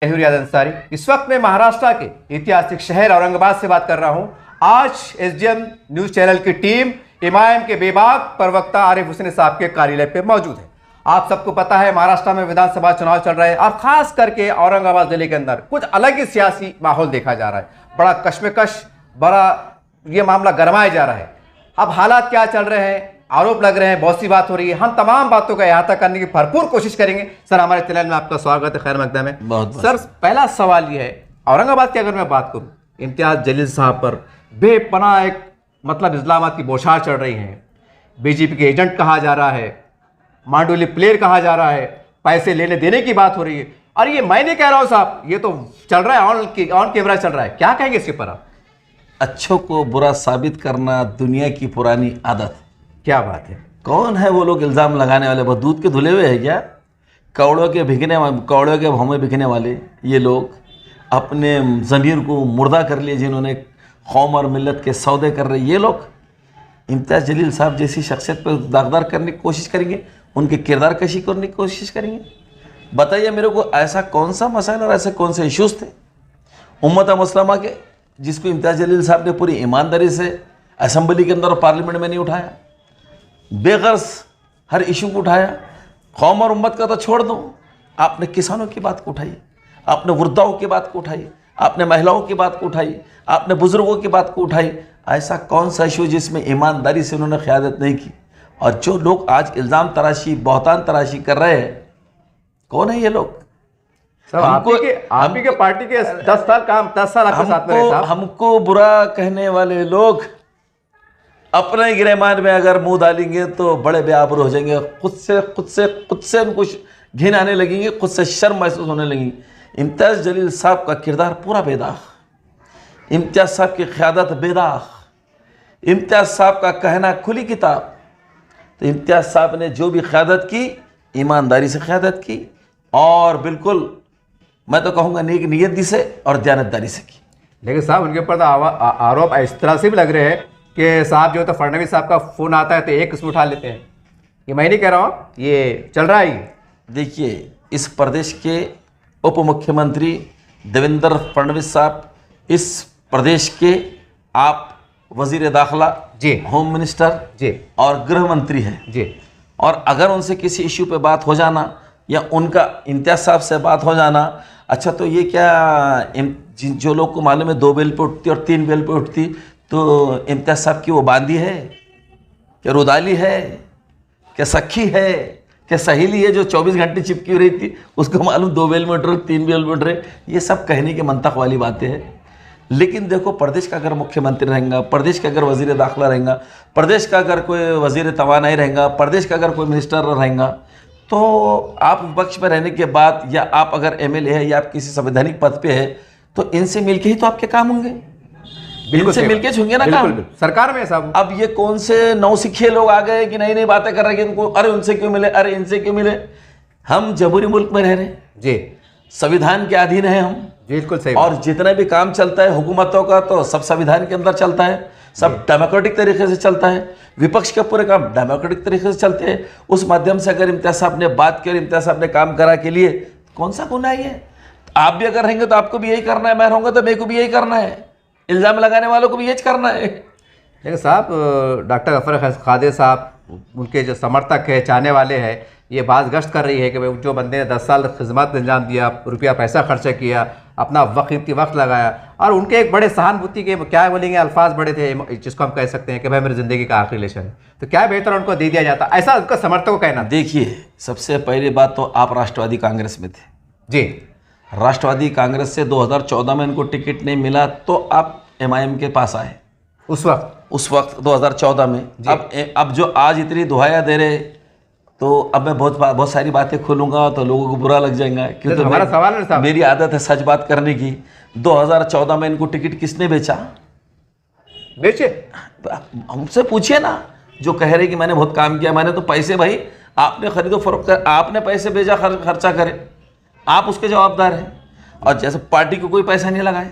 रियाज अंसारी। इस वक्त मैं महाराष्ट्र के ऐतिहासिक शहर औरंगाबाद से बात कर रहा हूं। आज एसडीएम न्यूज चैनल की टीम एमआईएम के बेबाक प्रवक्ता आरिफ हुसैन साहब के कार्यालय पे मौजूद है। आप सबको पता है महाराष्ट्र में विधानसभा चुनाव चल रहे हैं और खास करके औरंगाबाद जिले के अंदर कुछ अलग ही सियासी माहौल देखा जा रहा है। बड़ा कश्मकश, बड़ा ये मामला गरमाया जा रहा है। अब हालात क्या चल रहे हैं, आरोप लग रहे हैं, बहुत सी बात हो रही है। हम तमाम बातों का अहाता करने की भरपूर कोशिश करेंगे। सर, हमारे चैनल में आपका स्वागत है, खैर मकदम है। बहुत सर, पहला सवाल ये है, औरंगाबाद की अगर मैं बात करूं, इम्तियाज जलील साहब पर बेपनाह एक इस्लामाबाद की बौछार चढ़ रही है। बीजेपी के एजेंट कहा जा रहा है, मांडोली प्लेयर कहा जा रहा है, पैसे लेने देने की बात हो रही है। और ये मैं नहीं कह रहा हूं साहब, ये तो चल रहा है, ऑन कैमरा चल रहा है। क्या कहेंगे इसके पर आप? अच्छों को बुरा साबित करना दुनिया की पुरानी आदत। क्या बात है। कौन है वो लोग इल्ज़ाम लगाने वाले? बहुत दूध के धुले हुए हैं क्या? कौड़ों के भाव में बिकने वाले ये लोग अपने ज़मीर को मुर्दा कर लिए, जिन्होंने कौम और मिल्लत के सौदे कर रहे ये लोग इम्तियाज़ जलील साहब जैसी शख्सियत पर दागदार करने की कोशिश करेंगे, उनके किरदार कशी करने की कोशिश करेंगे। बताइए मेरे को, ऐसा कौन सा मसाइल और ऐसे कौन से इश्यूज़ थे उम्मत मुस्लिमा के जिसको इम्तियाज़ जलील साहब ने पूरी ईमानदारी से असेंबली के अंदर और पार्लियामेंट में नहीं उठाया? बेगर्ज हर इशू को उठाया। कौम और उम्मत का तो छोड़ दो, आपने किसानों की बात को उठाई, आपने वृद्धाओं की बात को उठाई, आपने महिलाओं की बात को उठाई, आपने बुजुर्गों की बात को उठाई। ऐसा कौन सा इशू जिसमें ईमानदारी से उन्होंने क़यादत नहीं की? और जो लोग आज इल्ज़ाम तराशी, बहतान तराशी कर रहे हैं, कौन है ये लोग? आप ही के पार्टी के 10 साल आपके साथ में रहे साहब। हमको बुरा कहने वाले लोग अपने गिरेमान में अगर मुंह डालेंगे तो बड़े बेआबरू हो जाएंगे। खुद से उनको घिन आने लगेंगे, खुद से शर्म महसूस होने लगेगी। इम्तियाज़ जलील साहब का किरदार पूरा बेदाग, इम्तियाज़ साहब की क़यादत बेदाग, इम्तियाज़ साहब का कहना खुली किताब। तो इम्तियाज़ साहब ने जो भी क़यादत की, ईमानदारी से क़यादत की और बिल्कुल मैं तो कहूँगा नेक नियती से और दयानतदारी से की। लेकिन साहब, उनके ऊपर तो आरोप इस तरह से भी लग रहे हैं कि साहब जो तो फडणवीस साहब का फ़ोन आता है तो एक किस्म उठा लेते हैं। ये मैं नहीं कह रहा हूँ, ये चल रहा है। देखिए, इस प्रदेश के उप मुख्यमंत्री देवेंद्र फडणवीस साहब, इस प्रदेश के आप वज़ीर दाखिला जी, होम मिनिस्टर जी और गृह मंत्री हैं जी। और अगर उनसे किसी इशू पे बात हो जाना या उनका इम्तियाज़ साहब से बात हो जाना, अच्छा तो ये क्या जो लोग को मालूम है 2 बेल पे उठती और 3 बेल पे उठती, तो इम्तियाज़ साहब की वो बांदी है क्या, रुदाली है क्या, सखी है क्या, सहेली है जो 24 घंटे चिपकी हुई रहती, उसको मालूम 2 बेल में उठ रहे, 3 बेल में उठ रहे? ये सब कहने के मंतक वाली बातें हैं। लेकिन देखो, प्रदेश का अगर मुख्यमंत्री रहेगा, प्रदेश का अगर वज़ीर दाखिला रहेगा, प्रदेश का अगर कोई वज़ीर तवानाई रहेगा, प्रदेश का अगर कोई मिनिस्टर रहेगा, तो आप विपक्ष में रहने के बाद या आप अगर एमएलए है या आप किसी संवैधानिक पद पे है, तो इनसे मिलके ही तो आपके काम होंगे, इनसे मिलके छूंगे ना काम। सरकार में साहब अब ये कौन से नौसिखे लोग आ गए कि नई नई बातें कर रहे हैं कि इनको अरे उनसे क्यों मिले, अरे इनसे क्यों मिले? हम जमहूरी मुल्क में रह रहे हैं जी, संविधान के अधीन है हम, बिल्कुल सही। और जितना भी काम चलता है हुकूमतों का तो सब संविधान के अंदर चलता है, सब डेमोक्रेटिक तरीके से चलता है। विपक्ष के पूरे काम डेमोक्रेटिक तरीके से चलते हैं। उस माध्यम से अगर इम्तियाज़ साहब ने बात की और इम्तियाज़ साहब ने काम करा के लिए, कौन सा गुनाह है? आप भी अगर रहेंगे तो आपको भी यही करना है, मैं रहूँगा तो मेरे को भी यही करना है, इल्ज़ाम लगाने वालों को भी यही करना है। लेकिन साहब, डॉक्टर गफर खादे साहब, उनके जो समर्थक है, चाहने वाले हैं, ये बात गश्त कर रही है कि भाई जो बंदे ने 10 साल खिदमत अंजाम दिया, रुपया पैसा खर्चा किया, अपना कीमती वक्त लगाया, और उनके एक बड़े सहानुभूति के क्या बोलेंगे अल्फाज बड़े थे, जिसको हम कह सकते हैं कि भाई मेरी ज़िंदगी का आखिरी लेशन है, तो क्या बेहतर उनको दे दिया जाता, ऐसा उनका समर्थकों का कहना। देखिए, सबसे पहली बात तो आप राष्ट्रवादी कांग्रेस में थे जी, राष्ट्रवादी कांग्रेस से 2014 में इनको टिकट नहीं मिला तो आप एमआईएम के पास आए उस वक्त 2014 में। अब जो आज इतनी दुहाइयाँ दे रहे, तो अब मैं बहुत सारी बातें खोलूंगा तो लोगों को बुरा लग जाएगा, क्योंकि हमारा सवाल है साहब, मेरी आदत है सच बात करने की। 2014 में इनको टिकट किसने बेचा? बेचे? हमसे पूछिए ना, जो कह रहे कि मैंने बहुत काम किया, मैंने तो पैसे, भाई आपने खरीदो फरोख्त कर, आपने पैसे भेजा, खर्चा करे, आप उसके जवाबदार हैं। और जैसे पार्टी को कोई पैसा नहीं लगाए,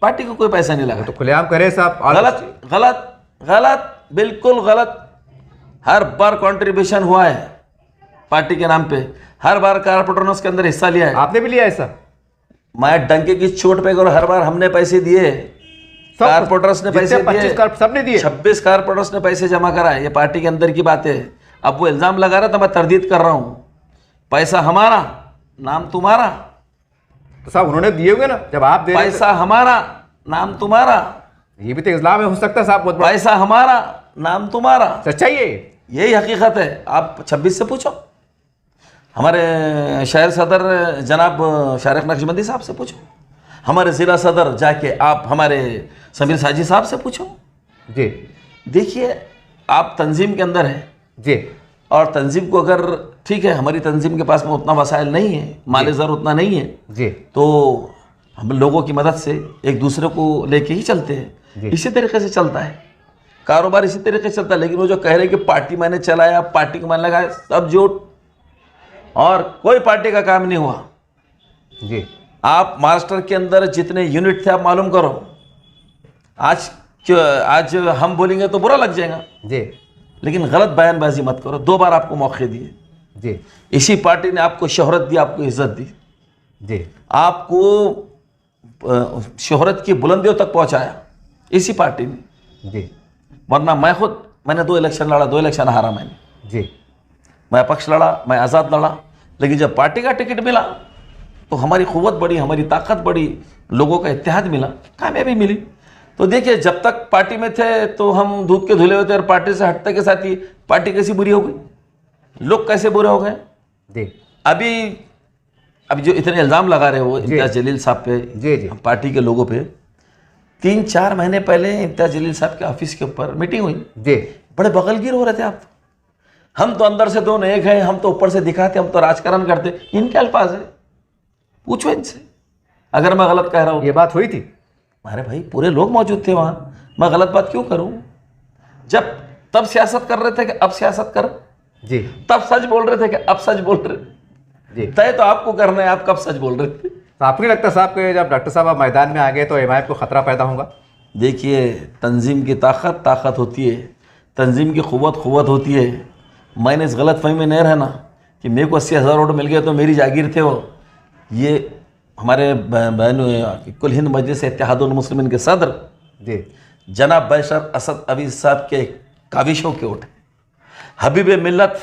पार्टी को कोई पैसा नहीं लगा, तो खुलेआम करे साहब। गलत गलत गलत, बिल्कुल गलत। हर बार कंट्रीब्यूशन हुआ है पार्टी के नाम पे, हर बार कारपोरेटर ने उसके अंदर हिस्सा लिया है। आपने भी लिया ऐसा? मैं डंके की चोट पे और हर बार हमने पैसे दिए, कारपोरेटर्स ने पैसे दिए, 25 सबने दिए, 26 कारपोरेटर्स ने पैसे जमा कराए। ये पार्टी के अंदर की बात है। अब वो इल्जाम लगा रहा था, मैं तरदीद कर रहा हूँ, पैसा हमारा नाम तुम्हारा। तो साहब उन्होंने दिए होंगे ना, जब आप दे रहे थे। पैसा हमारा नाम तुम्हारा, ये भी तो इस्लाम में हो सकता है साहब, बहुत बड़ा। पैसा हमारा नाम तुम्हारा, सच्चाई है, यही हकीकत है। आप 26 से पूछो, हमारे शहर सदर जनाब शारिक नक्शबंदी साहब से पूछो, हमारे ज़िला सदर जाके आप हमारे समीर साजी साहब से पूछो जी। देखिए आप तंजीम के अंदर हैं जी, और तंजीम को अगर ठीक है, हमारी तंजीम के पास में उतना वसाइल नहीं है, माल ज़र उतना नहीं है जी, तो हम लोगों की मदद से एक दूसरे को लेके ही चलते हैं। इसी तरीके से चलता है कारोबार, इसी तरीके से चलता है। लेकिन वो जो कह रहे हैं कि पार्टी मैंने चलाया, पार्टी को मैंने लगाया, सब झूठ, और कोई पार्टी का काम नहीं हुआ जी। आप महाराष्ट्र के अंदर जितने यूनिट थे आप मालूम करो। आज हम बोलेंगे तो बुरा लग जाएगा जी, लेकिन गलत बयानबाजी मत करो। 2 बार आपको मौके दिए जी, इसी पार्टी ने, आपको शोहरत दी, आपको इज्जत दी, जी, आपको शोहरत की बुलंदियों तक पहुंचाया इसी पार्टी ने। जी, वरना मैंने 2 इलेक्शन लड़ा, 2 इलेक्शन हारा मैंने। जी, मैं अपक्ष लड़ा, मैं आज़ाद लड़ा, लेकिन जब पार्टी का टिकट मिला तो हमारी क़ुव्वत बढ़ी, हमारी ताकत बढ़ी, लोगों का इत्तेहाद मिला, कामयाबी मिली। तो देखिए जब तक पार्टी में थे तो हम दूध के धुले हुए थे, और पार्टी से हटने के साथ ही पार्टी कैसी बुरी हो गई, लोग कैसे बुरे हो गए। जी, अभी जो इतने इल्ज़ाम लगा रहे हो इम्तियाज़ जलील साहब पे, जी, जी, पार्टी के लोगों पे, 3-4 महीने पहले इम्तियाज़ जलील साहब के ऑफिस के ऊपर मीटिंग हुई, जी, बड़े बगलगीर हो रहे थे आप। हम तो अंदर से दोनों एक हैं, हम तो ऊपर से दिखाते, हम तो राजकारण करते, इनके अल्फाज है, पूछो इनसे अगर मैं गलत कह रहा हूँ। ये बात हुई थी। अरे भाई पूरे लोग मौजूद थे वहाँ, मैं गलत बात क्यों करूँ। जब तब सियासत कर रहे थे कि अब सियासत कर, जी, तब सच बोल रहे थे कि अब सच बोल रहे, जी। तय तो आपको करना है, आप कब सच बोल रहे थे। तो आपको नहीं लगता साहब कि जब डॉक्टर साहब आप मैदान में आ गए तो एमआईएम को खतरा पैदा होगा? देखिए तंजीम की ताकत होती है, तंजीम की क़ुव्वत होती है। मैंने इस गलत फहमी में नहीं रहना कि मेरे को 80,000 वोट मिल गए तो मेरी जागीर थे वो। ये हमारे बहन कुल हिंद मजलिस इत्तेहादुल मुस्लिमीन के सदर जी, जनाब बैशर असद अवीज़ साहब के काविशों के वोट है, हबीब मिल्लत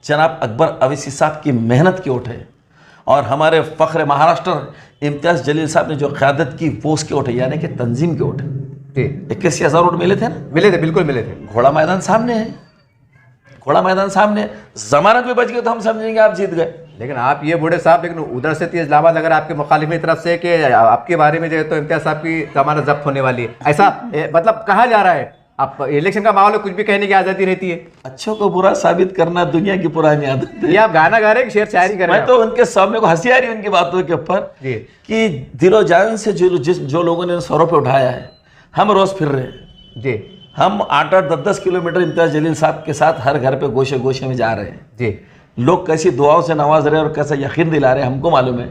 जनाब अकबर अवीसी साहब की मेहनत की वोट है, और हमारे फ़ख्र महाराष्ट्र इम्तियाज़ जलील साहब ने जो क़यादत की वो उसके वोट है, यानी कि तंजीम के वोट है। जी, 81,000 वोट मिले थे ना, मिले थे, बिल्कुल मिले थे। घोड़ा मैदान सामने है, घोड़ा मैदान सामने, जमानत में बच गए तो हम समझेंगे आप जीत गए। लेकिन आप ये बूढ़े साहब, लेकिन उधर से तेज इस्लामाबाद अगर आपके मुखालिफ की तरफ से कि आपके बारे में जो है तो इम्तियाज साहब की जमानत जब्त होने वाली है, ऐसा मतलब कहा जा रहा है। आप इलेक्शन का माहौल है, कुछ भी कहने की आज़ादी रहती है। अच्छों को बुरा साबित करना दुनिया की पुरानी आदत है। ये आप गाना गा रहे हैं कि शेर शायरी कर रहे मैं हैं? तो उनके सामने को हंसी आ रही है उनकी बातों के ऊपर जी, कि दिलो जान से जो लोगों ने सरों पे उठाया है, हम रोज़ फिर रहे हैं। जी, हम 8-8, 10-10 किलोमीटर इम्तियाज़ जलील साहब के साथ हर घर पे गोशे गोशे में जा रहे हैं। जी, लोग कैसी दुआओं से नवाज रहे हैं और कैसा यकीन दिला रहे हैं हमको मालूम है।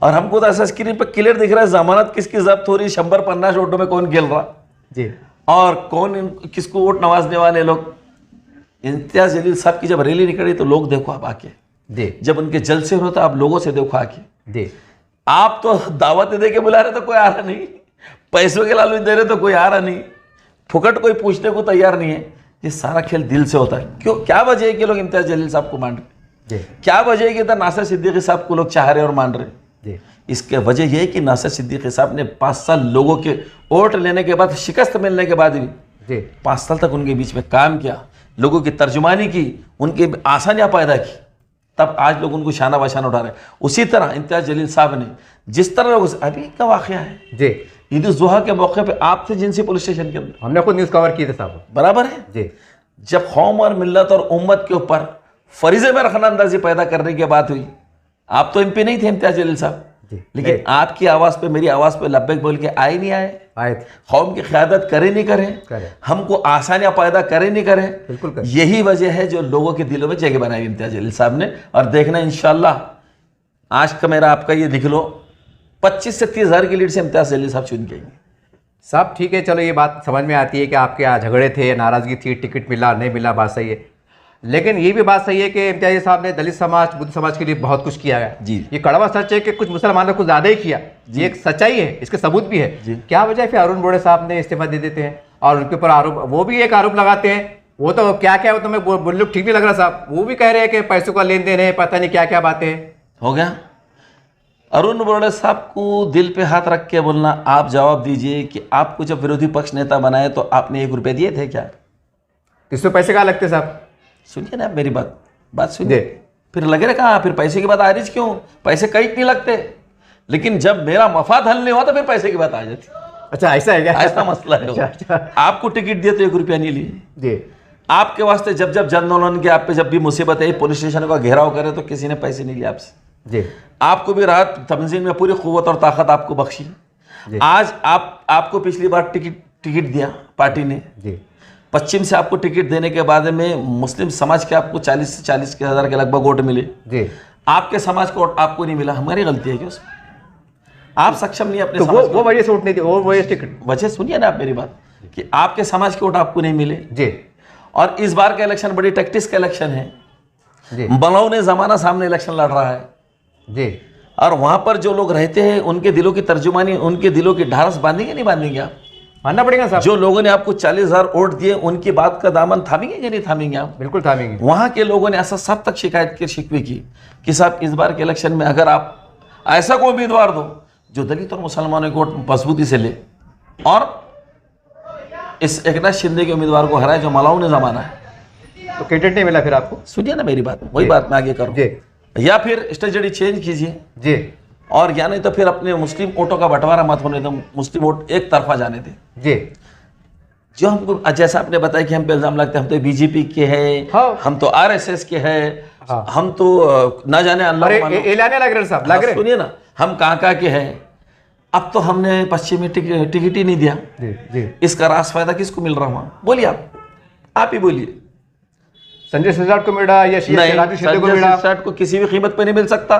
और हमको तो ऐसा स्क्रीन पर क्लियर दिख रहा है जमानत किसकी जब्त हो रही, 150 वोटों में कौन खेल रहा, जी, और कौन किसको वोट नवाजने वाले लोग। इम्तियाज़ जलील साहब की जब रैली निकली तो लोग देखो आप आके, जी, जब उनके जलसे हो तो आप लोगों से देखो आके। जी, आप तो दावतें दे के बुला रहे तो कोई आ रहा नहीं, पैसों के लालच दे रहे तो कोई आ रहा नहीं, फुकट कोई पूछने को तैयार नहीं है। ये सारा खेल दिल से होता है। क्यों, क्या वजह है कि लोग इम्तियाज़ जलील साहब को मान रहे, जी, क्या वजह है कि इधर नासिर सिद्दीकी साहब को लोग चाह रहे और मान रहे। जी, इसके वजह यह है कि नासिर सिद्दीकी साहब ने 5 साल लोगों के वोट लेने के बाद, शिकस्त मिलने के बाद भी जी, 5 साल तक उनके बीच में काम किया, लोगों की तर्जुमानी की, उनकी आसानियाँ पैदा की, तब आज लोग उनको शाना बशाना उठा रहे हैं। उसी तरह इम्तियाज़ जलील साहब ने जिस तरह लोग, अभी का वाक़या है जी, ईद उल जुहा के मौके पे आप थे जिनसी पुलिस स्टेशन के अंदर, हमने खुद न्यूज़ कवर किए थे साहब। बराबर है। जी, जब कौम और मिल्लत और उम्मत के ऊपर फरीज़े में रखना अंदाजी पैदा करने की बात हुई, आप तो एमपी नहीं थे इम्तियाज़ जलील साहब, जी, लेकिन आपकी आवाज़ पे, मेरी आवाज़ पे लब्बैक बोल के आए नहीं आए, आए थे, कौम की क़यादत करे नहीं करे, करे, हमको आसानियाँ पैदा करे नहीं करे, बिल्कुल करे। यही वजह है जो लोगों के दिलों में जगह बनाई इम्तियाज़ जलील साहब ने। और देखना इंशाअल्लाह, आज का मेरा आपका ये लिख लो, 25 से 30 हज़ार की लीड से इम्तियाज़ जलील साहब चुन गए। साहब ठीक है, चलो ये बात समझ में आती है कि आपके यहाँ झगड़े थे, नाराज़गी थी, टिकट मिला नहीं मिला, बात सही है। लेकिन ये भी बात सही है कि इम्तियाजी साहब ने दलित समाज, बुद्ध समाज के लिए बहुत कुछ किया है जी। ये कड़वा सच है कि कुछ मुसलमानों को ज्यादा ही किया, ये एक सच्चाई है, इसके सबूत भी है। क्या वजह है फिर अरुण बोड़े साहब ने इस्तीफा दे देते हैं और उनके ऊपर आरोप, वो भी एक आरोप लगाते हैं, वो तो क्या क्या, वो तो मैं बोल ठीक नहीं लग रहा साहब, वो भी कह रहे हैं कि पैसों का लेन देन है, पता नहीं क्या क्या बातें हैं। हो गया। अरुण बोड़े साहब को दिल पे हाथ रख के बोलना, आप जवाब दीजिए कि आपको जब विरोधी पक्ष नेता बनाए तो आपने 1 रुपये दिए थे क्या? इसमें पैसे कहाँ लगते साहब? सुनिए ना मेरी बात सुनिए। फिर लगे रहे कहाँ, फिर पैसे की बात आ रही क्यों? पैसे कहीं नहीं लगते, लेकिन जब मेरा मफाद हल नहीं हुआ तो फिर पैसे की बात आ जाती। अच्छा ऐसा है क्या? ऐसा मसला है। अच्छा। आपको टिकट दिए तो 1 रुपया नहीं लिए जी। आपके वास्ते जब जब जन आंदोलन के आप पे जब भी मुसीबत आई, पुलिस स्टेशन का घेराव करे तो किसी ने पैसे नहीं लिए आपसे। जी। आपको भी राहत तंजीम में पूरी कुव्वत और ताकत आपको बख्शी। आज आपको पिछली बार टिकट दिया पार्टी ने जी। पश्चिम से आपको टिकट देने के बाद में मुस्लिम समाज के आपको 40 से 40 के हज़ार के लगभग वोट मिले जी। आपके समाज को वोट आपको नहीं मिला, हमारी गलती है क्या उसमें? आप सक्षम नहीं अपने तो वो वजह से वोट नहीं दी, वो टिकट वजह सुनिए ना आप मेरी बात, कि आपके समाज के वोट आपको नहीं मिले जी। और इस बार का इलेक्शन बड़ी टैक्टिस का इलेक्शन है जी। बनाओ ने जमाना सामने इलेक्शन लड़ रहा है जी। और वहां पर जो लोग रहते हैं उनके दिलों की तर्जुमानी, उनके दिलों की ढारस बांधेंगे नहीं बांधेंगे? आप मानना पड़ेगा साहब। जो लोगों ने आपको 40,000 वोट दिए उनकी बात का दामन थामेंगे कि नहीं थामेंगे आप? बिल्कुल थामेंगे। वहां के लोगों ने ऐसा सब तक शिकायत की, शिकवे की कि साहब इस बार के इलेक्शन में अगर आप ऐसा कोई उम्मीदवार दो जो दलित और मुसलमानों को वोट मजबूती से ले और इस एकनाथ शिंदे के उम्मीदवार को हराए जो मलाऊ ने जमाना है, तो कैंडिडेट नहीं मिला फिर आपको? सुनिए ना मेरी बात, वही बात मैं आगे करूँ जी। या फिर स्ट्रेटजी चेंज कीजिए जी। और या नहीं तो फिर अपने मुस्लिम वोटों का बंटवारा मत होने दो, मुस्लिम वोट एक तरफा जाने दें। जी। जो हमको जैसा आपने बताया कि हम पे इल्जाम लगते हैं हम तो बीजेपी के हैं, हाँ। हम तो आरएसएस के हैं, हाँ। हम तो ना जाने अल्लाह मानो। एलाने लग रहे साहब, लग रहे। सुनिए ना, हम कहाँ के हैं। अब तो हमने पश्चिम में टिकट ही नहीं दिया जी। जी। इसका रास फायदा किसको मिल रहा वहाँ? बोलिए आप ही बोलिए। संजय सिरसाट को मिला या राजू शिंदे को मिला? सिरसाट को किसी भी कीमत पे नहीं मिल सकता,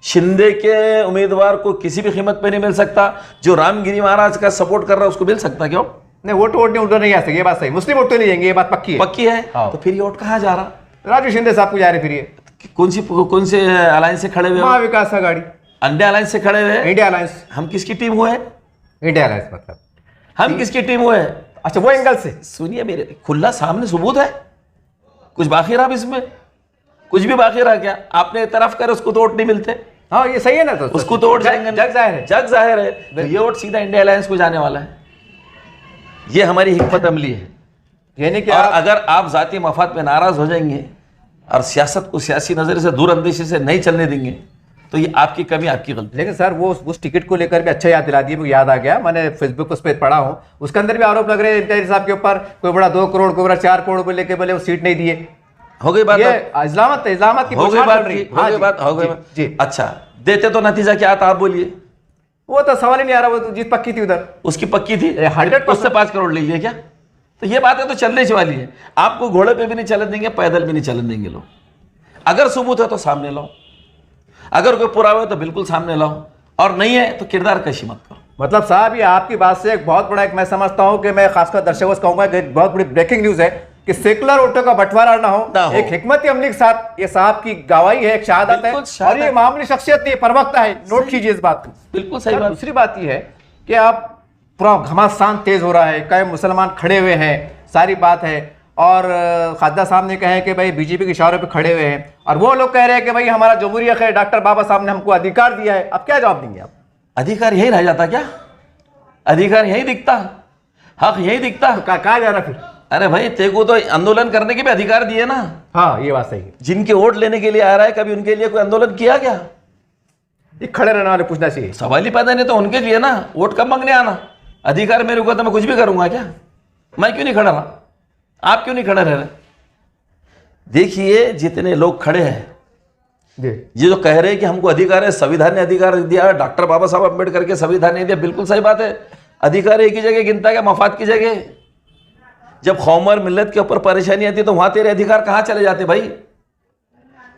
शिंदे के उम्मीदवार को किसी भी कीमत पे नहीं मिल सकता, जो रामगिरी महाराज का सपोर्ट कर रहा है उसको मिल सकता क्यों? नहीं, वोट नहीं उधर नहीं आ सके, ये बात सही। मुस्लिम वोट तो नहीं जाएंगे, ये बात पक्की है। हाँ। तो फिर ये वोट कहाँ जा रहा? राजू शिंदे साहब को जा रहे फिर ये। कौन से अलायंस से खड़े हुए? महाविकास आघाड़ी, इंडिया अलायंस से खड़े हुए। India alliance. हम किसकी टीम हुए? इंडिया अलायंस मतलब हम किसकी टीम हुए? अच्छा, वो एंगल से सुनिए मेरे, खुला सामने सबूत है, कुछ बाकी रहा इसमें? कुछ भी बाकी रहा क्या? आपने तरफ कर उसको तो वोट नहीं मिलते। हाँ ये सही है ना, तो उसको तो वोट जाएंगे, जग जाहिर है, जग जाहिर है। तो ये वोट सीधा इंडिया अलायंस को जाने वाला है। ये हमारी हिकमत अमली है। यानी कि और अगर आप जाती मफाद पे नाराज हो जाएंगे और सियासत को सियासी नजर से दूर अंदेशी से नहीं चलने देंगे तो ये आपकी कमी, आपकी गलती। लेकिन सर वो उस टिकट को लेकर भी अच्छा याद दिला दिए, मुझे याद आ गया, मैंने फेसबुक उस पर पढ़ा हूँ, उसके अंदर भी आरोप लग रहे हैं इम्तियाजी साहब के ऊपर, कोई बड़ा 2 करोड़, कोई बड़ा 4 करोड़ को लेकर बोले वो सीट नहीं दिए। हो गई बात, इस्लामत की हो गई बात। जी। अच्छा, देते तो नतीजा क्या आता आप बोलिए? वो तो सवाल ही नहीं आ रहा, वो तो जीत पक्की थी उधर, उसकी पक्की थी। 100% उससे 5 करोड़ ले लिए क्या? तो ये बात है तो चलने वाली है। आपको घोड़े पे भी नहीं चलन देंगे, पैदल भी नहीं चलन देंगे लोग। अगर सबूत है तो सामने लाओ, अगर कोई पुरावा है तो बिल्कुल सामने लाओ, और नहीं है तो किरदार कशी मत करो। मतलब साहब ये आपकी बात से एक बहुत बड़ा, एक मैं समझता हूं कि मैं खासकर दर्शकों से कहूंगा कि बहुत बड़ी ब्रेकिंग न्यूज है कि सेकुलर वोटों का बंटवारा ना हो। एक हिकमत अमली के साथ ये साहब की गवाही है, एक शहादत है, और ये मामूली शख्सियत नहीं, प्रवक्ता है, नोट कीजिए इस बात को। बिल्कुल सही बात। दूसरी बात ये है कि आप पूरा घमासान तेज हो रहा है, कई मुसलमान खड़े हुए हैं, सारी बात है, और खादा साहब ने कहे कि भाई बीजेपी के इशारों पे खड़े हुए हैं, और वो लोग कह रहे हैं कि भाई हमारा जमहूरी हक है, डॉक्टर बाबा साहब ने हमको अधिकार दिया है। अब क्या जवाब देंगे आप? अधिकार यही रह जाता क्या? अधिकार यही दिखता, हक यही दिखता, तो कहा जा रहा फिर? अरे भाई तेको तो आंदोलन करने के भी अधिकार दिए ना। हाँ ये बात सही है। जिनके वोट लेने के लिए आ रहा है, कभी उनके लिए कोई आंदोलन किया क्या? ये खड़े रहने वाले पूछना चाहिए, सवाल ही पैदा नहीं तो उनके लिए ना, वोट कब मांगने आना? अधिकार मेरे को तो मैं कुछ भी करूंगा क्या? मैं क्यों नहीं खड़ा रहा? आप क्यों नहीं खड़े रह रहे? देखिए जितने लोग खड़े हैं, ये जो कह रहे हैं कि हमको अधिकार है, संविधान ने अधिकार दिया, डॉक्टर बाबा साहब अम्बेडकर के संविधान ने दिया, बिल्कुल सही बात है। अधिकार एक ही जगह गिनता है, मफाद की जगह। जब कौम और मिल्लत के ऊपर परेशानी आती है तो वहां तेरे अधिकार कहां चले जाते भाई?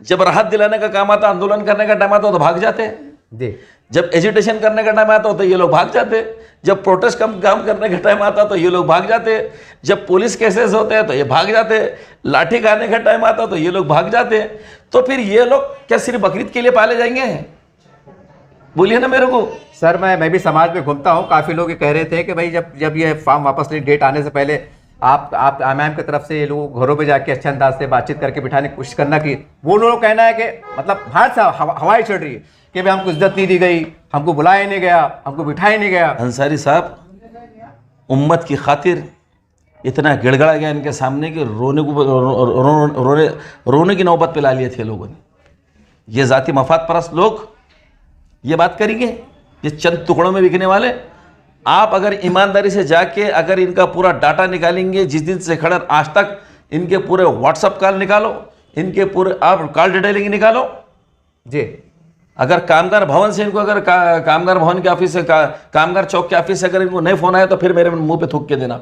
जब राहत दिलाने का काम आता, आंदोलन करने का टाइम आता तो भाग जाते। जब एजिटेशन करने का टाइम आता हो तो ये लोग भाग जाते, जब प्रोटेस्ट काम करने का टाइम आता तो ये लोग भाग जाते, जब पुलिस केसेस होते हैं तो ये भाग जाते, लाठी खाने का टाइम आता तो ये लोग भाग जाते। तो फिर ये लोग क्या सिर्फ बकरीद के लिए पाले जाएंगे? बोलिए ना मेरे को। सर मैं भी समाज में घूमता हूँ, काफ़ी लोग ये कह रहे थे कि भाई जब ये फॉर्म वापस ले, डेट आने से पहले आप IMIM की तरफ से ये लोग घरों पे जाके अच्छे अंदाज से बातचीत करके बिठाने की कोशिश करना की। वो लोग कहना है कि मतलब बाहर से हवाई चढ़ रही है कि भाई हमको इज्जत नहीं दी गई, हमको बुलाया नहीं गया, हमको बिठाया नहीं गया। अंसारी साहब, उम्मत की खातिर इतना गिड़गड़ा गया इनके सामने कि रोने की नौबत पे ला लिए थे लोगों ने। ये जाति मफाद परस्त लोग ये बात करेंगे, ये चंद टुकड़ों में बिकने वाले। आप अगर ईमानदारी से जाके अगर इनका पूरा डाटा निकालेंगे, जिस दिन से खड़ा आज तक इनके पूरे व्हाट्सअप कॉल निकालो, इनके पूरे आप कॉल डिटेलिंग निकालो जी। अगर कामगार भवन से इनको अगर कामगार भवन के ऑफिस से कामगार चौक के ऑफिस से अगर इनको नहीं फोन आया तो फिर मेरे मुंह पे थूक के देना।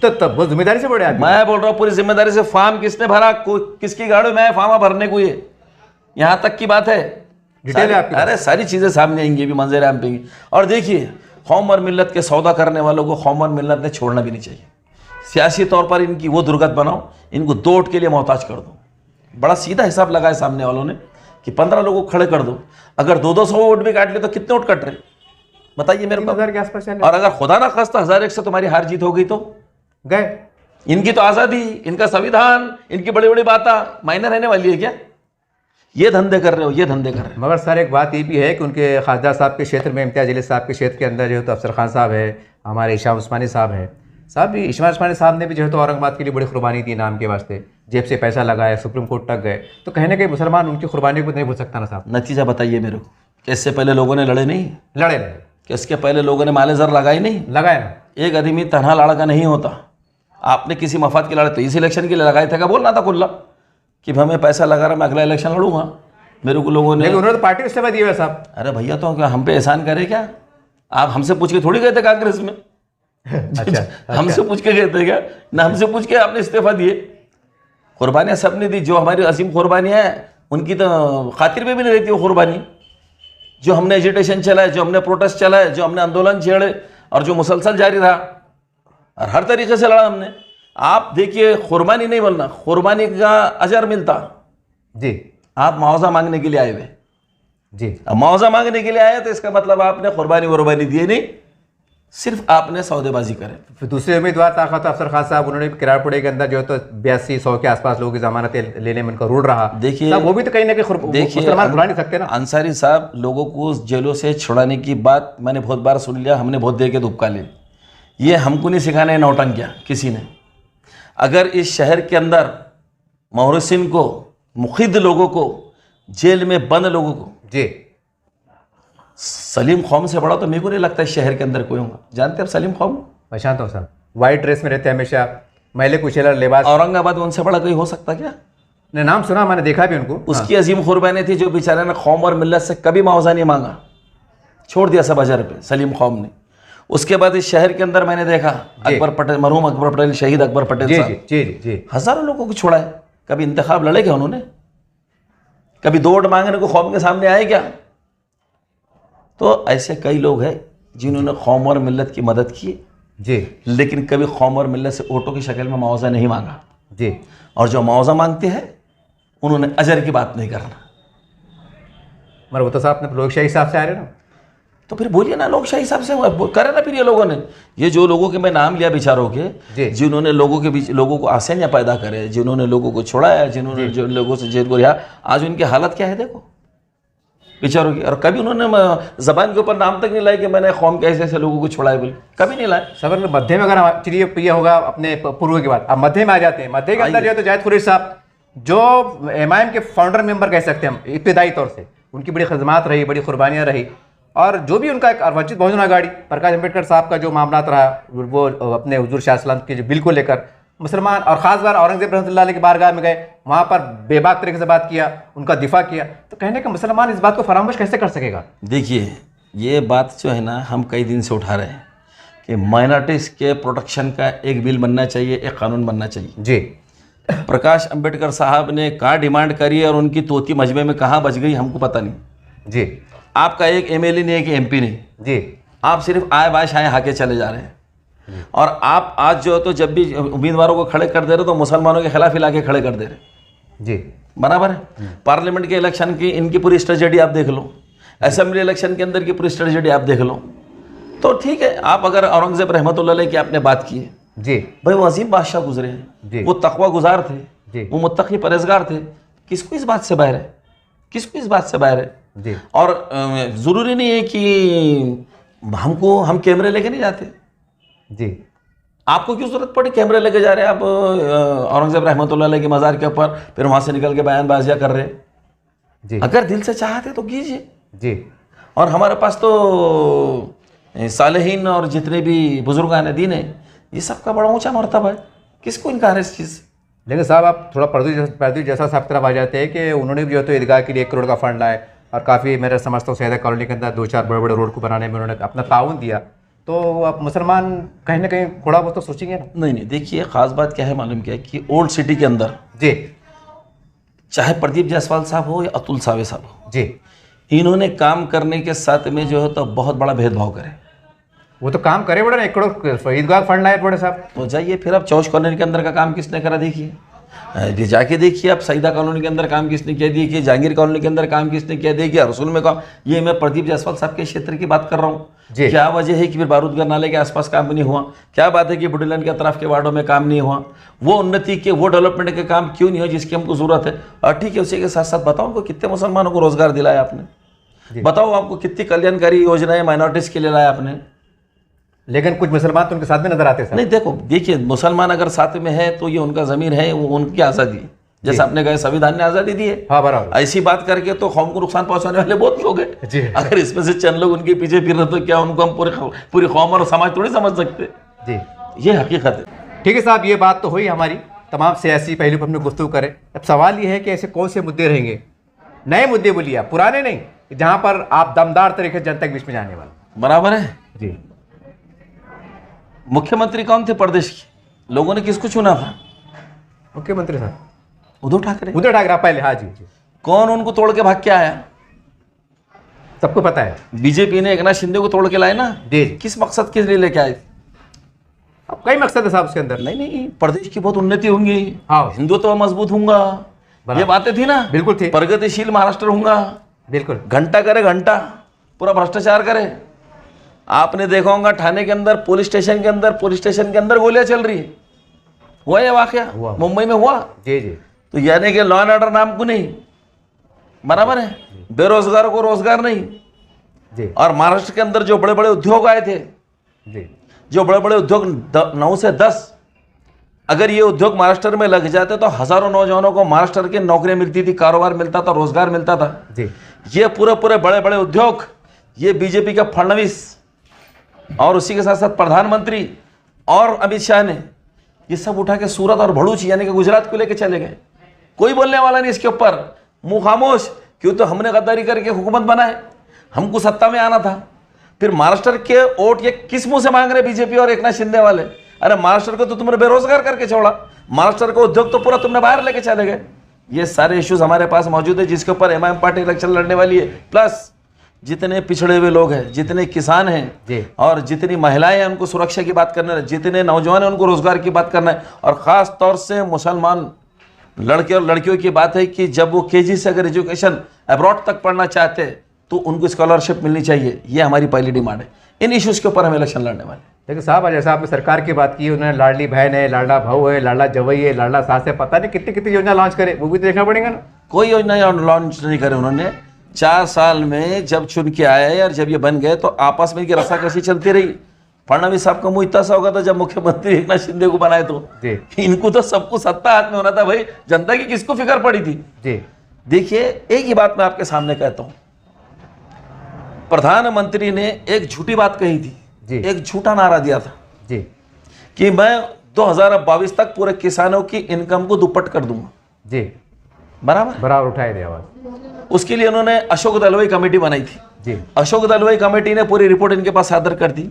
तब बहुत जिम्मेदारी से बड़े आदमी। मैं बोल रहा हूँ पूरी जिम्मेदारी से। फॉर्म किसने भरा, किसकी गाड़ी में फॉर्म भरने को, ये यहाँ तक की बात है। डिटेल है आपके पास? अरे सारी चीजें सामने आएंगी, भी मंजर आम पे। और देखिए, कौम और मिल्लत के सौदा करने वालों को कौम और मिल्लत ने छोड़ना भी नहीं चाहिए। सियासी तौर पर इनकी वो दुर्गत बनाओ, इनको 2 वोट के लिए मोहताज कर दो। बड़ा सीधा हिसाब लगाया सामने वालों ने कि 15 लोगों को खड़े कर दो। अगर 200 वोट भी काट ले तो कितने वोट कट रहे बताइए मेरे को। 3000 के आसपास चल रहे। और अगर खुदा ना खास्ता 1001 से तुम्हारी हार जीत हो गई तो गए। इनकी तो आज़ादी, इनका संविधान, इनकी बड़ी बड़ी बातें मायने रहने वाली है क्या? ये धंधे कर रहे हो, ये धंधे कर रहे हो। मगर सर एक बात ये भी है कि उनके खासदार साहब के क्षेत्र में, इम्तियाज़ जलील साहब के क्षेत्र के अंदर जो है तो अफसर खान साहब है, हमारे इशाम उस्मानी साहब है, साहब भी इशाम उस्मानी साहब ने भी जो है तो औरंगाबाद के लिए बड़ी कुर्बानी दी नाम के वास्ते, जेब से पैसा लगाया, सुप्रीम कोर्ट तक गए। तो कहने के मुसलमान उनकी कुर्बानी को नहीं भूल सकता ना साहब। नतीजा बताइए मेरे को कि इससे पहले लोगों ने लड़े नहीं? लड़े नहीं कि इसके पहले लोगों ने माले जर लगाई नहीं? लगाए ना। एक आदमी तनहा लड़का नहीं होता। आपने किसी मफाद के लड़े तो इस इलेक्शन के लिए लगाए थे, क्या बोलना था खुल्ला कि मैं पैसा लगा रहा, मैं अगला इलेक्शन लड़ूंगा? मेरे को लोगों ने, लेकिन उन्होंने तो पार्टी इस्तीफा दिए हुए साहब। अरे भैया तो क्या हम पे एहसान करे क्या? आप हमसे पूछ के थोड़ी गए थे कांग्रेस में? अच्छा, हमसे पूछ के गए थे क्या? ना हमसे पूछ के आपने इस्तीफा दिए। कुर्बानियाँ सब ने दी। जो हमारी असीम कुर्बानियाँ हैं उनकी तो खातिर में भी नहीं रहती वो कुर्बानी। जो हमने एजिटेशन चलाए, जो हमने प्रोटेस्ट चलाए, जो हमने आंदोलन छेड़े और जो मुसलसल जारी रहा और हर तरीके से लड़ा हमने। आप देखिए, कुर्बानी नहीं बोलना, कुर्बानी का अजर मिलता जी। आप मुआवजा मांगने के लिए आए हुए जी। अब मुआवजा मांगने के लिए आए तो इसका मतलब आपने कुर्बानी वुर्बानी दिए नहीं, सिर्फ आपने सौदेबाजी करे। फिर दूसरे उम्मीदवार ताकत अफसर खान साहब, उन्होंने किराड़पुड़े के अंदर जो है तो 82-100 के आसपास लोगों की जमानतें लेने में उनका रूल रहा। देखिए वो भी तो कहीं ना कहीं मुसलमान बुला नहीं सकते ना। अंसारी साहब, लोगों को जेलों से छुड़ाने की बात मैंने बहुत बार सुन लिया, हमने बहुत देर के दुबका लिए। ये हमको नहीं सिखाने नौटंकियाँ किसी ने। अगर इस शहर के अंदर मोहसिन को, मुखिद लोगों को, जेल में बंद लोगों को, जी, सलीम कौम से बड़ा तो मेरे को नहीं लगता इस शहर के अंदर कोई होगा। जानते हैं सलीम कौम? मैं जानता हूँ साहब, वाइट ड्रेस में रहते हैं हमेशा, मैले कुचेला लिबास। औरंगाबाद में उनसे बड़ा कोई हो सकता क्या? ने नाम सुना, मैंने देखा भी उनको। उसकी अजीम कुर्बानी थी, जो बेचारे ने कौम और मिल्लत से कभी मुआवजा नहीं मांगा, छोड़ दिया सब अजर पे सलीम कौम ने। उसके बाद इस शहर के अंदर मैंने देखा अकबर पटेल, मरहूम अकबर पटेल, शहीद अकबर पटेल साहब, जी जी जी, हजारों लोगों को छोड़ा है। कभी इंतखाब लड़े क्या उन्होंने? कभी 2 वोट मांगने को कौम के सामने आए क्या? तो ऐसे कई लोग हैं जिन्होंने कौम और मिल्लत की मदद की जी, लेकिन कभी कौम और मिल्लत से वोटों की शक्ल में मुआवजा नहीं मांगा जी। और जो मुआवजा मांगते हैं उन्होंने अजर की बात नहीं करना। मगर वो तो साहब अपने लोकशाही हिसाब से आ रहे ना। तो फिर बोलिए ना, लोकशाही हिसाब से करे ना। फिर ये लोगों ने, ये जो लोगों के मैं नाम लिया बेचारों के, जिन्होंने लोगों के बीच लोगों को आसानियाँ पैदा करे, जिन्होंने लोगों को छोड़ाया, जिन्होंने जो लोगों से जेल को रिहा, आज उनकी हालत क्या है देखो बेचारों की। और कभी उन्होंने जबान के ऊपर नाम तक नहीं लाए कि मैंने कौम के ऐसे ऐसे लोगों को छोड़ाया बोले, कभी नहीं लाए। सबर में मध्य में अगर चलिए ये होगा अपने पूर्व की बात, अब मध्य में आ जाते हैं। मध्य के अंदर जो है तो जाहिद कुरैशी साहब, जो एमआईएम के फाउंडर मेंबर कह सकते हैं हम इब्तिदाई तौर से, उनकी बड़ी खदमात रही, बड़ी कुर्बानियाँ रही। और जो भी उनका एक वंचित बहुजन आघाड़ी, प्रकाश अम्बेडकर साहब का जो मामला रहा, वो अपने हुजूर शाह सल्लल्लाहु अलैहि वसल्लम के जो बिल को लेकर मुसलमान और ख़ास बार औरंगजेब रहमतुल्लाह अलैह की बारगाह में गए, वहाँ पर बेबाक तरीके से बात किया, उनका दिफा किया। तो कहने का मुसलमान इस बात को फरामोश कैसे कर सकेगा? देखिए, ये बात जो है ना, हम कई दिन से उठा रहे हैं कि माइनॉरिटीज़ के प्रोटेक्शन का एक बिल बनना चाहिए, एक कानून बनना चाहिए। जी। प्रकाश अम्बेडकर साहब ने कहाँ डिमांड करी और उनकी तोती मजमे में कहाँ बच गई हमको पता नहीं। जी। आपका एक एमएलए नहीं है कि एमपी नहीं, जी आप सिर्फ आए बाय शाए हाके चले जा रहे हैं। और आप आज जो तो जब भी उम्मीदवारों को खड़े कर दे रहे हो तो मुसलमानों के खिलाफ इलाके खड़े कर दे रहे। जी बराबर है। पार्लियामेंट के इलेक्शन की इनकी पूरी स्ट्रेटेजी आप देख लो, असेंबली इलेक्शन के अंदर की पूरी स्ट्रेटेजी आप देख लो, तो ठीक है। आप अगर औरंगजेब रहमतुल्लाह अलैह की आपने बात की है, जी भाई वो अजीम बादशाह गुजरे जी। हैं, वो तकवा गुजार थे, जी। वो मुत्तकी परहेजगार थे। किसको इस बात से बाहर है, किसको इस बात से बाहर है? जी। और ज़रूरी नहीं है कि हम कैमरे लेके नहीं जाते। जी आपको क्यों जरूरत पड़ी कैमरे लेके जा रहे हैं आप औरंगजेब रहमतुल्लाह अलैह के मज़ार के ऊपर, फिर वहाँ से निकल के बयानबाजियाँ कर रहे हैं? जी अगर दिल से चाहते तो कीजिए। जी। और हमारे पास तो सालेहीन और जितने भी बुजुर्गान दीन है, ये सबका बड़ा ऊंचा मर्तबा है, किसको इनकार है इस चीज़ से? लेकिन साहब आप थोड़ा पर्दी जैसा साहब तरफ आ जाते हैं कि उन्होंने भी जो है तो ईदगाह के लिए 1 करोड़ का फंड लाए और काफ़ी मेरे समझता हूँ सैदा कॉलोनी के अंदर 2-4 बड़े-बड़े रोड को बनाने में उन्होंने अपना ताउन दिया, तो अब मुसलमान कहीं ना कहीं थोड़ा बहुत तो सोचेंगे ना? नहीं, देखिए ख़ास बात क्या है मालूम क्या है कि ओल्ड सिटी के अंदर जी चाहे प्रदीप जायसवाल साहब हो या अतुल सावे साहब हो, जी, इन्होंने काम करने के साथ में जो है तो बहुत बड़ा भेदभाव करे। वो तो काम करे बड़े ना, 1 करोड़ ईदगाह फंड लाए बड़े साहब। तो जाइए फिर आप चौश कॉलोनी के अंदर का काम किसने करा देखिए, जाके देखिए आप सईदा कॉलोनी के अंदर काम किसने किया देखिए, जहांगीर कॉलोनी के अंदर काम किसने किया देखिए, रसूल में काम। ये मैं प्रदीप जायसवाल साहब के क्षेत्र की बात कर रहा हूँ। जी। क्या वजह है कि फिर बारूदगर नाले के आसपास काम नहीं हुआ? क्या बात है कि बुढ़ीलैंड के तरफ के वार्डों में काम नहीं हुआ? वो उन्नति के, वो डेवलपमेंट के काम क्यों नहीं हुआ जिसकी हमको जरूरत है? और ठीक है, उसी के साथ साथ बताओ उनको कितने मुसलमानों को रोजगार दिलाया आपने, बताओ आपको कितनी कल्याणकारी योजनाएं माइनॉरिटीज के लिए लाया आपने। लेकिन कुछ मुसलमान तो उनके साथ में नजर आते हैं। नहीं देखिए मुसलमान अगर साथ में है तो ये उनका ज़मीर है, वो उनकी आज़ादी है। जैसे आपने कहा संविधान ने आज़ादी दी है, हाँ बराबर। ऐसी बात करके तो कौम को नुकसान पहुंचाने वाले बहुत लोग जी। हैं। अगर इसमें से चंद लोग उनके पीछे फिर रहे तो क्या उनको हम पूरी कौम और समाज थोड़ी समझ सकते? जी ये हकीकत है। ठीक है साहब, ये बात तो हुई हमारी तमाम सियासी पहलू पर हमने गुफ्तगू करें। अब सवाल ये है कि ऐसे कौन से मुद्दे रहेंगे, नए मुद्दे बोलिए आप, पुराने नहीं, जहां पर आप दमदार तरीके से जनता के बीच में जाने वाले? बराबर है जी। मुख्यमंत्री कौन थे प्रदेश के? लोगों ने किसको चुना था? मुख्यमंत्री साहब उद्धव ठाकरे। उद्धव ठाकरे पहले, हाँ जी जी। कौन उनको तोड़ के भाग के आया? सबको पता है। बीजेपी ने एकनाथ शिंदे को तोड़ के लाए ना। जी। किस मकसद के लिए लेके आए? अब कई मकसद है साहब उसके अंदर। नहीं, प्रदेश की बहुत उन्नति होंगी, हाँ। हिंदुत्व मजबूत होगा, ये बातें थी ना। बिल्कुल थी। प्रगतिशील महाराष्ट्र होगा, बिल्कुल। घंटा करे घंटा, पूरा भ्रष्टाचार करे। आपने देखा होगा थाने के अंदर, पुलिस स्टेशन के अंदर गोलियां चल रही है। हुआ ये वाकया मुंबई में हुआ। जी जी। तो यानी कि लॉ एंड ऑर्डर नाम को नहीं, बराबर है, बेरोजगारों को रोजगार नहीं जी। और महाराष्ट्र के अंदर जो बड़े बड़े उद्योग आए थे जी, जो बड़े बड़े उद्योग 9 से 10, अगर ये उद्योग महाराष्ट्र में लग जाते तो हजारों नौजवानों को महाराष्ट्र की नौकरियां मिलती थी, कारोबार मिलता था, रोजगार मिलता था जी। ये पूरे बड़े बड़े उद्योग ये बीजेपी का फडणवीस और उसी के साथ साथ प्रधानमंत्री और अमित शाह ने ये सब उठा के सूरत और भड़ूच यानी कि गुजरात को लेके चले गए। कोई बोलने वाला नहीं इसके ऊपर, मुंह खामोश। क्यों? तो हमने गद्दारी करके हुकूमत बनाए, हमको सत्ता में आना था। फिर महाराष्ट्र के वोट ये किस मुंह से मांग रहे बीजेपी और एकनाथ शिंदे वाले? अरे महाराष्ट्र को तो तुमने बेरोजगार करके छोड़ा, महाराष्ट्र को उद्योग तो पूरा तुमने बाहर लेके चले गए। ये सारे इश्यूज हमारे पास मौजूद है जिसके ऊपर एमआईएम पार्टी इलेक्शन लड़ने वाली है। प्लस जितने पिछड़े हुए लोग हैं, जितने किसान हैं और जितनी महिलाएं हैं उनको सुरक्षा की बात करना है, जितने नौजवान हैं उनको रोजगार की बात करना है। और ख़ास तौर से मुसलमान लड़के और लड़कियों की बात है कि जब वो केजी से अगर एजुकेशन अब्रॉड तक पढ़ना चाहते हैं तो उनको स्कॉलरशिप मिलनी चाहिए। ये हमारी पहली डिमांड है। इन इश्यूज़ के ऊपर हम इलेक्शन लड़ने वाले। देखिए साहब, जैसा आपने सरकार की बात की, उन्होंने लाडली बहन है, लाडला भाऊ है, लाडला जवई है, लाडला सास है, पता नहीं कितनी कितनी योजना लॉन्च करे, वो भी तो देखना पड़ेगा ना। कोई योजना लॉन्च नहीं करे उन्होंने। 4 साल में जब चुन के आए और जब ये बन गए तो आपस में इनकी रस्साकशी चलती रही। फडणवीस साहब का मुंह इतना सा होगा था जब मुख्यमंत्री एकनाथ शिंदे को बनाए तो जी। इनको तो सबको सत्ता हाथ में होना था भाई, जनता की किसको फिक्र पड़ी थी? जी। देखिए एक ही बात मैं आपके सामने कहता हूं, प्रधानमंत्री ने एक झूठी बात कही थी जी। एक झूठा नारा दिया था जी कि मैं 2022 तक पूरे किसानों की इनकम को दुप्पट कर दूंगा जी। बराबर उठाए थे आवाज। उसके लिए उन्होंने अशोक दलवाई कमेटी बनाई थी जी। अशोक दलवाई कमेटी ने पूरी रिपोर्ट इनके पास सादर कर दी।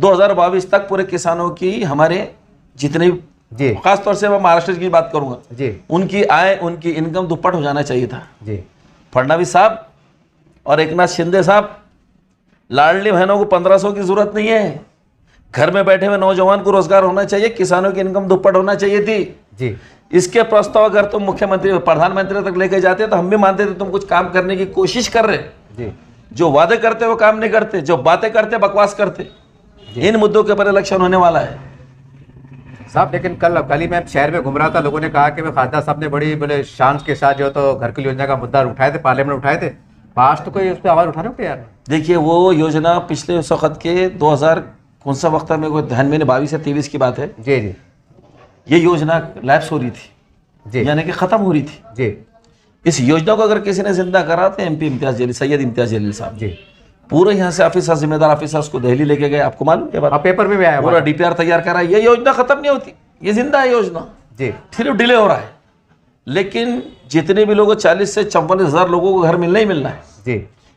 2022 तक पूरे किसानों की, हमारे जितने जी, खासतौर से मैं महाराष्ट्र की बात करूंगा जी, उनकी आय, उनकी इनकम दुप्पट हो जाना चाहिए था जी। फडणवीस साहब और एक नाथ शिंदे साहब, लाडली बहनों को 1500 की जरूरत नहीं है, घर में बैठे हुए नौजवान को रोजगार होना चाहिए, किसानों की इनकम दुप्पट होना चाहिए थी जी। इसके प्रस्ताव अगर तुम मुख्यमंत्री प्रधानमंत्री तक लेके जाते तो हम भी मानते थे तुम कुछ काम करने की कोशिश कर रहे। जी। जो वादे करते वो काम नहीं करते, जो बातें करते बकवास करते। इन मुद्दों के ऊपर इलेक्शन होने वाला है साहब। लेकिन कल ही मैं शहर में घूम रहा था, लोगों ने कहा कि खासदार साहब ने बड़ी बोले शान के साथ जो तो घर की योजना का मुद्दा उठाए थे, पार्लियामेंट उठाए थे, पास तो कोई उस पर आवाज उठाने को तैयार नहीं। देखिए वो योजना पिछले उस वक्त के 2000 कौन सा वक्त है मेरे को ध्यान में नहीं, 22 या 23 की बात है जी। जी। ये योजना लैप्स हो रही थी जी। यानी कि खत्म हो रही थी जी। इस योजना को अगर किसी ने जिंदा करा तो एमपी इम्तियाज जलील, सैयद इम्तियाज जलील साहब जी। पूरे यहाँ से ऑफिसर, जिम्मेदार ऑफिसर्स को दिल्ली लेके गए, आपको मालूम है बात, पेपर में भी आया पूरा डीपीआर तैयार करा। ये योजना खत्म नहीं होती, ये जिंदा है योजना, जी। सिर्फ डिले हो रहा है। लेकिन जितने भी लोगों 40 से 54 हज़ार लोगों को घर मिलना ही मिलना है जी।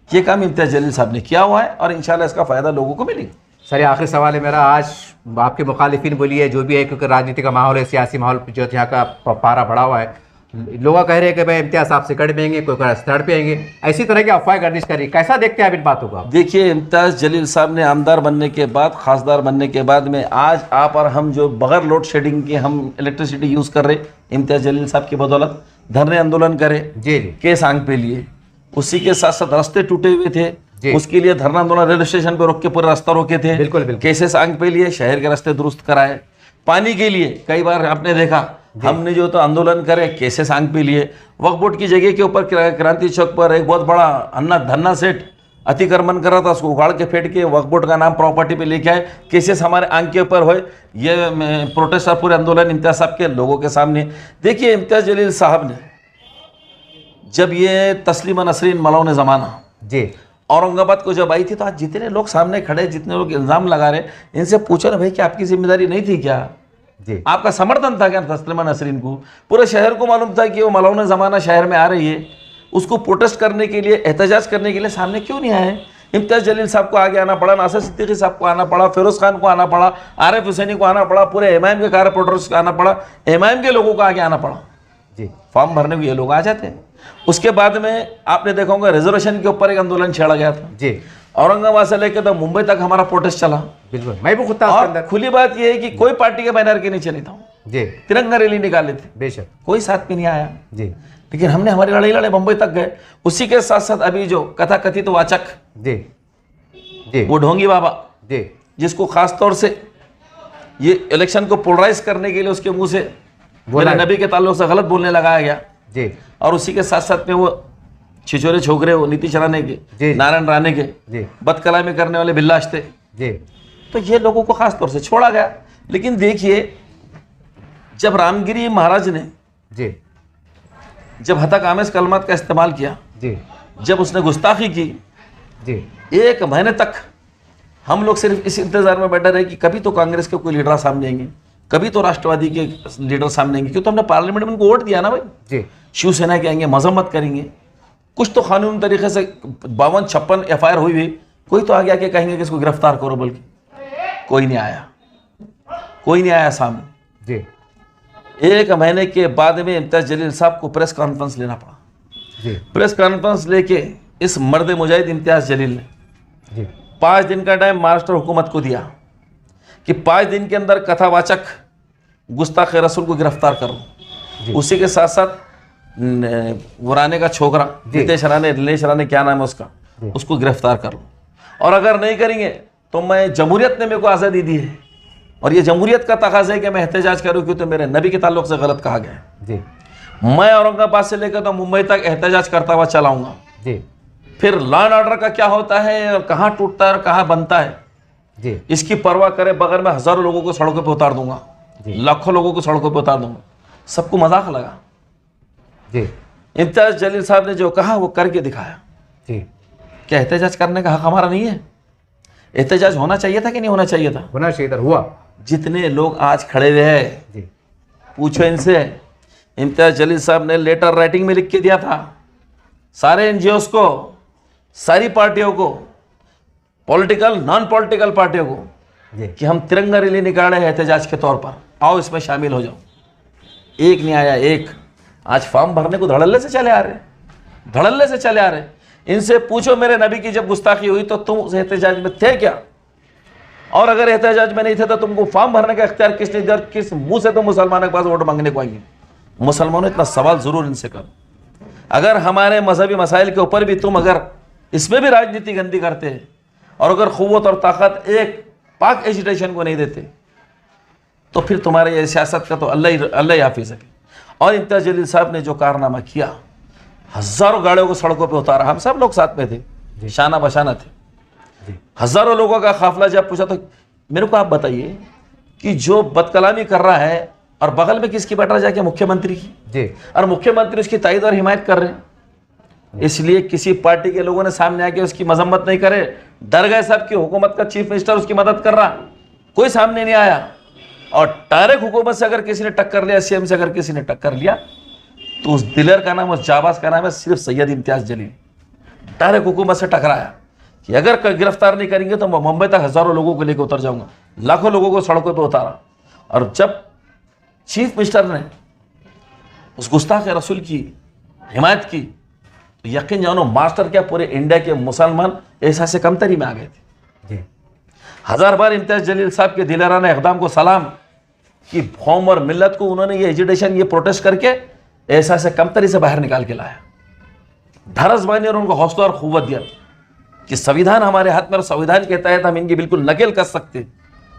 ये काम इम्तियाज जलील साहब ने किया हुआ है और इंशाल्लाह इसका फायदा लोगों को मिलेगा। सर ये आखिरी सवाल है मेरा, आज आपके मुखालिफिन बोलिए जो भी है, क्योंकि राजनीति का माहौल है, सियासी माहौल जो है यहाँ का पारा बढ़ा हुआ है, लोग कह रहे हैं कि भाई इम्तियाज साहब से कट पेंगे, कोई थर्ड पे आएंगे, ऐसी तरह की अफवाह गर्दिश करी, कैसा देखते हैं आप इन बातों को? देखिए इम्तियाज जलील साहब ने आमदार बनने के बाद, खासदार बनने के बाद में आज आप और हम जो बगैर लोड शेडिंग के हम इलेक्ट्रिसिटी यूज़ कर रहे, इम्तियाज जलील साहब की बदौलत धरने आंदोलन करे जी। जी। केस आंग पे लिए, उसी के साथ साथ रास्ते टूटे हुए थे जी। उसके लिए धरना आंदोलन, रेलवे स्टेशन पे रोक के पूरे रास्ता रोके थे, बिल्कुल बिल्कुल। केसेस आंग पे लिए, शहर के रास्ते दुरुस्त कराए। पानी के लिए कई बार आपने देखा हमने जो तो आंदोलन करे, केसेस आंग पे लिए। वक्फ बोर्ड की जगह के ऊपर क्रांति चौक पर एक बहुत बड़ा धन्ना सेठ अतिक्रमण कर रहा था, उसको उखाड़ के फेंट के वक्फ बोर्ड का नाम प्रॉपर्टी पे लेके आए, केसेस हमारे आंग के ऊपर हुए। ये प्रोटेस्ट और पूरे आंदोलन इम्तियाज साहब के लोगों के सामने। देखिए इम्तियाज जलील साहब ने जब ये तस्लीमा नसरीन मलौन ज़माना जी औरंगाबाद को जब आई थी, तो आज जितने लोग सामने खड़े, जितने लोग इल्ज़ाम लगा रहे, इनसे पूछो ना भाई कि आपकी जिम्मेदारी नहीं थी क्या? जी। आपका समर्थन था क्या तस्लीमा नसरीन को? पूरे शहर को मालूम था कि वो मलौन ज़माना शहर में आ रही है, उसको प्रोटेस्ट करने के लिए, एहतजाज करने के लिए सामने क्यों नहीं आए? इम्तियाज जलील साहब को आगे आना पड़ा, नासिर सिद्दीकी साहब को आना पड़ा, फिरोज खान को आना पड़ा, आरिफ हुसैनी को आना पड़ा, पूरे एमआईएम के कारपोरेटर्स को आना पड़ा, एमआईएम के लोगों को आगे आना पड़ा जी। फॉर्म भरने को ये लोग आ जाते हैं। उसके बाद में आपने देखा होगा रिजर्वेशन के ऊपर एक आंदोलन छेड़ा गया था जी। औरंगाबाद से लेकर तो मुंबई तक हमारा प्रोटेस्ट चला। बिल्कुल, मैं भी खुद था उसके और अंदर। खुली बात यह है कि कोई पार्टी के बैनर के नीचे नहीं था, जी। तिरंगा रैली निकाले थे, बेशक। कोई साथ में नहीं आया। जी। लेकिन हमने हमारी लड़ाई लड़े मुंबई तक गए। उसी के साथ साथ अभी जो कथा कथित वाचक जी। जी। वो ढोंगी बाबा, जी। जिसको खास तौर से ये इलेक्शन को पोलराइज करने के लिए उसके मुंह से मेरे नबी के ताल्लुक से गलत बोलने लगाया गया जी। और उसी के साथ साथ में वो छिछोरे छोकरे, वो नीतीश राणे के, नारायण राणे के जी। बदकलामी करने वाले बिल्लाश थे जी। तो ये लोगों को खास तौर से छोड़ा गया। लेकिन देखिए जब रामगिरी महाराज ने जी। जब हतक आमेज कलमात का इस्तेमाल किया, जी। जब उसने गुस्ताखी की, जी। 1 महीने तक हम लोग सिर्फ इस इंतजार में बैठे रहे कि कभी तो कांग्रेस के कोई लीडर सामने आएंगे, कभी तो राष्ट्रवादी के लीडर सामने आएंगे, क्योंकि तो हमने पार्लियामेंट में उनको वोट दिया ना भाई। जी। शिवसेना के आएंगे, मजम्मत करेंगे, कुछ तो कानूनी तरीके से 52-56 एफआईआर हुई हुई, कोई तो आगे आके कहेंगे कि इसको गिरफ्तार करो, बल्कि कोई नहीं आया, कोई नहीं आया सामने। जी। 1 महीने के बाद में इम्तियाज जलील साहब को प्रेस कॉन्फ्रेंस लेना पड़ा। जी। प्रेस कॉन्फ्रेंस लेके इस मर्द मुजाहिद इम्तियाज जलील ने जी। 5 दिन का टाइम महाराष्ट्र हुकूमत को दिया कि 5 दिन के अंदर कथावाचक गुस्ताख रसूल को गिरफ्तार करो। उसी के साथ साथ राणे का छोकरा नितेश राणे क्या नाम है उसका, उसको गिरफ्तार करो, और अगर नहीं करेंगे तो मैं, जमहूरियत ने मेरे को आज़ादी दी है और ये जमहूरियत का तकाज़ा है कि मैं एहतजाज करूँ, क्योंकि तो मेरे नबी के ताल्लुक से गलत कहा गया है। जी। मैं औरंगाबाद से लेकर तो मुंबई तक एहतजाज करता हुआ चलाऊंगा। जी। फिर लॉ एंड ऑर्डर का क्या होता है और कहाँ टूटता है और कहाँ बनता है, जी। इसकी परवाह करे बगैर मैं हज़ारों लोगों को सड़कों पे उतार दूंगा, लाखों लोगों को सड़कों पे उतार दूंगा। सबको मजाक लगा। जी। इम्तियाज जलील साहब ने जो कहा वो करके दिखाया। जी। क्या एहतजाज करने का हक हमारा नहीं है? एहतजाज होना चाहिए था कि नहीं होना चाहिए था? होना चाहिए था, हुआ। जितने लोग आज खड़े हुए हैं, जी। पूछो इनसे। इम्तियाज जलील साहब ने लेटर राइटिंग में लिख के दिया था सारे एनजीओस को, सारी पार्टियों को, पॉलिटिकल नॉन पॉलिटिकल पार्टियों को, कि हम तिरंगा रैली निकाले हैं एहतजाज के तौर पर, आओ इसमें शामिल हो जाओ। एक नहीं आया, एक। आज फॉर्म भरने को धड़ल्ले से चले आ रहे, धड़ल्ले से चले आ रहे। इनसे पूछो मेरे नबी की जब गुस्ताखी हुई तो तुम उस एहतजाज में थे क्या, और अगर एहतजाज में नहीं थे तो तुमको फॉर्म भरने का इख्तियार किसने दिया, किस मुंह से तुम मुसलमानों के पास वोट मांगने को आएंगे। मुसलमानों इतना सवाल जरूर इनसे करो, अगर हमारे मजहबी मसाइल के ऊपर भी तुम अगर इसमें भी राजनीति गंदी करते हैं और अगर क़ुव्वत और ताकत एक पाक एजिटेशन को नहीं देते तो फिर तुम्हारे ये सियासत का तो अल्लाह ही हाफिज़ है। और इम्तियाज़ जलील साहब ने जो कारनामा किया, हज़ारों गाड़ियों को सड़कों पे उतारा, हम सब लोग साथ में थे, शाना बशाना थे, हज़ारों लोगों का काफिला। जब पूछा तो मेरे को आप बताइए कि जो बदकलामी कर रहा है और बगल में किसकी बैठ रहा जाके, मुख्यमंत्री की, और मुख्यमंत्री उसकी तायद और हिमायत कर रहे हैं। इसलिए किसी पार्टी के लोगों ने सामने आके उसकी मजम्मत नहीं करे, डर गए सब कि हुकूमत का चीफ मिनिस्टर उसकी मदद कर रहा, कोई सामने नहीं आया। और डायरेक्ट हुकूमत से अगर किसी ने टक्कर लिया, सीएम से अगर किसी ने टक्कर लिया, तो उस दिलर का नाम, उस जाबाज का नाम है सिर्फ सैयद इम्तियाज़ जलील। डायरेक्ट हुकूमत से टकराया कि अगर गिरफ्तार नहीं करेंगे तो मैं मुंबई तक हज़ारों लोगों को लेकर उतर जाऊंगा, लाखों लोगों को सड़कों पर उतारा। और जब चीफ मिनिस्टर ने उस गुस्ताख रसूल की हिमायत की तो यकीन जानो मास्टर क्या पूरे इंडिया के मुसलमान ऐसा से कमतरी में आ गए थे। हजार बार इम्तियाज़ जलील साहब के दिलराना इक़दाम को सलाम कि कौम और मिल्लत को उन्होंने ये एजिटेशन, ये प्रोटेस्ट करके ऐसा से कमतरी से बाहर निकाल के लाया। ढारस बानी और उनको हौसला और क़ुव्वत दिया कि संविधान हमारे हाथ में, और संविधान के तहत हम इनकी बिल्कुल नकेल कर सकते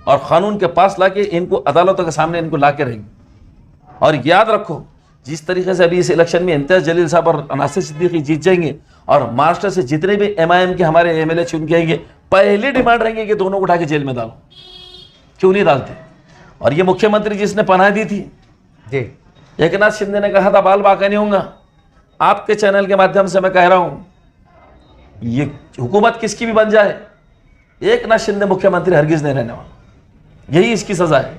और कानून के पास लाके इनको अदालतों के सामने इनको ला के रहेंगे। और याद रखो, जिस तरीके से अभी इस इलेक्शन में इम्तियाज़ जलील साहब और नासिर सिद्दीकी जीत जाएंगे और महाराष्ट्र से जितने भी MIM के हमारे MLA चुन के आएंगे, पहली डिमांड रहेंगे कि दोनों को उठा के जेल में डालो। क्यों नहीं डालते? और ये मुख्यमंत्री जिसने पनाह दी थी जी, एकनाथ शिंदे ने कहा था बाल बाका नहीं होगा। आपके चैनल के माध्यम से मैं कह रहा हूं, ये हुकूमत किसकी भी बन जाए, एकनाथ शिंदे मुख्यमंत्री हरगिज नहीं रहने वाला। यही इसकी सजा है।